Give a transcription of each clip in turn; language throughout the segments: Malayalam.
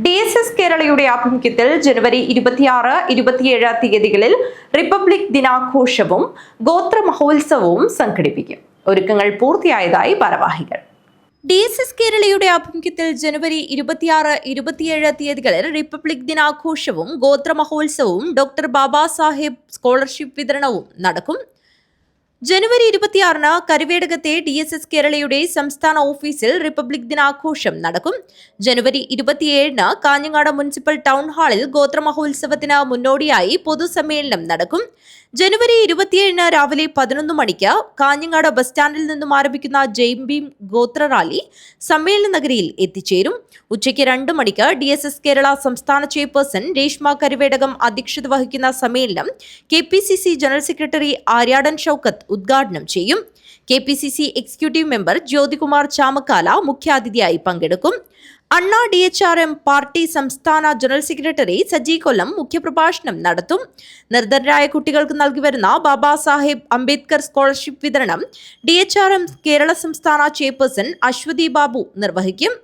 DSS കേരളയുടെ ആഭിമുഖ്യത്തിൽ ജനുവരി 26, 27 തീയതികളിൽ റിപ്പബ്ലിക് ദിനാഘോഷവും ഗോത്ര മഹോത്സവവും സംഘടിപ്പിക്കും. ഒരുക്കങ്ങൾ പൂർത്തിയായതായി ഭാരവാഹികൾ. DSS കേരളയുടെ ആഭിമുഖ്യത്തിൽ ജനുവരി 26, 27 തീയതികളിൽ റിപ്പബ്ലിക് ദിനാഘോഷവും ഗോത്ര മഹോത്സവവും ഡോക്ടർ ബാബാ സാഹേബ് സ്കോളർഷിപ്പ് വിതരണവും നടക്കും. ജനുവരി 26 കരുവേടകത്തെ DSS കേരളയുടെ സംസ്ഥാന ഓഫീസിൽ റിപ്പബ്ലിക് ദിനാഘോഷം നടക്കും. ജനുവരി 27 കാഞ്ഞങ്ങാട് മുനിസിപ്പൽ ടൗൺ ഹാളിൽ ഗോത്ര മഹോത്സവത്തിന് മുന്നോടിയായി പൊതുസമ്മേളനം നടക്കും. ജനുവരി 27 രാവിലെ 11 മണിക്ക് കാഞ്ഞങ്ങാട് ബസ് സ്റ്റാൻഡിൽ നിന്നും ആരംഭിക്കുന്ന ജയ് ഭീം ഗോത്ര റാലി സമ്മേളന നഗരിയിൽ എത്തിച്ചേരും. ഉച്ചയ്ക്ക് 2 മണിക്ക് DSS കേരള സംസ്ഥാന ചെയർപേഴ്സൺ രേഷ്മ കരുവേടകം അധ്യക്ഷത വഹിക്കുന്ന സമ്മേളനം KPCC general secretary Aryadan Shoukath ഉദ്ഘാടനം ചെയ്യും. KPCC executive member Jyothikumar Chamakkala മുഖ്യാതിഥിയായി പങ്കെടുക്കും. അണ്ണാ DHRM പാർട്ടി സംസ്ഥാന ജനറൽ സെക്രട്ടറി സജി കൊല്ലം മുഖ്യപ്രഭാഷണം നടത്തും. നിർധനരായ കുട്ടികൾക്ക് നൽകിവരുന്ന ബാബാ സാഹേബ് അംബേദ്കർ സ്കോളർഷിപ്പ് വിതരണം DHRM കേരള സംസ്ഥാന ചെയർപേഴ്സൺ അശ്വതി ബാബു നിർവഹിക്കും.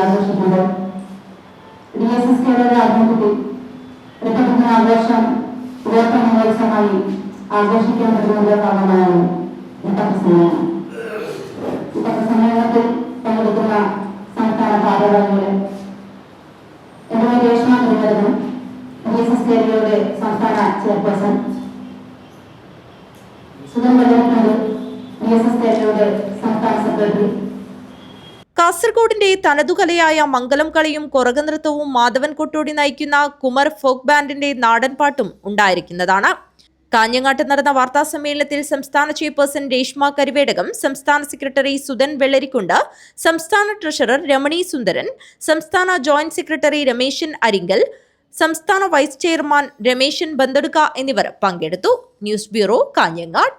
ആഘോഷിക്കുമ്പോൾ DSS കേരളയുടെ ആഭിമുഖ്യത്തിൽ റിപ്പബ്ലിക് ദിനാഘോഷം ഗോത്ര മഹോത്സവമായി ആഘോഷിക്കപ്പെടുന്നതിന്റെ ഭാഗമാണ് ഈ പത്രസമ്മേളനം. ഈ പത്രസമ്മേളനത്തിൽ പങ്കെടുക്കുന്ന സംസ്ഥാന ഭാരവാഹികളെ എന്റെ രേഷ്മ കരുവേടകം, DSS കേരളയുടെ സംസ്ഥാന ചെയർപേഴ്സൺ സുധൻ വെള്ളരിക്കണ്ട്, DSS കേരളയുടെ സംസ്ഥാന സെക്രട്ടറി. കാസർഗോഡിന്റെ തനതുകലയായ മംഗലം കളിയും കൊറകനൃത്തവും മാധവൻ കൊട്ടോടി നയിക്കുന്ന കുമർ ഫോക്ക് ബാൻഡിന്റെ നാടൻപാട്ടും ഉണ്ടായിരിക്കുന്നതാണ്. കാഞ്ഞങ്ങാട്ട് നടന്ന വാർത്താ സമ്മേളനത്തിൽ സംസ്ഥാന ചെയർപേഴ്സൺ രേഷ്മ കരുവേടകം, സംസ്ഥാന സെക്രട്ടറി സുധൻ വെള്ളരിക്കുണ്ട്, സംസ്ഥാന ട്രഷറർ രമണി സുന്ദരൻ, സംസ്ഥാന ജോയിന്റ് സെക്രട്ടറി രമേശൻ അരിങ്കൽ, സംസ്ഥാന വൈസ് ചെയർമാൻ രമേശൻ ബന്ദടുക്ക എന്നിവർ പങ്കെടുത്തു. News bureau, Kanhangad.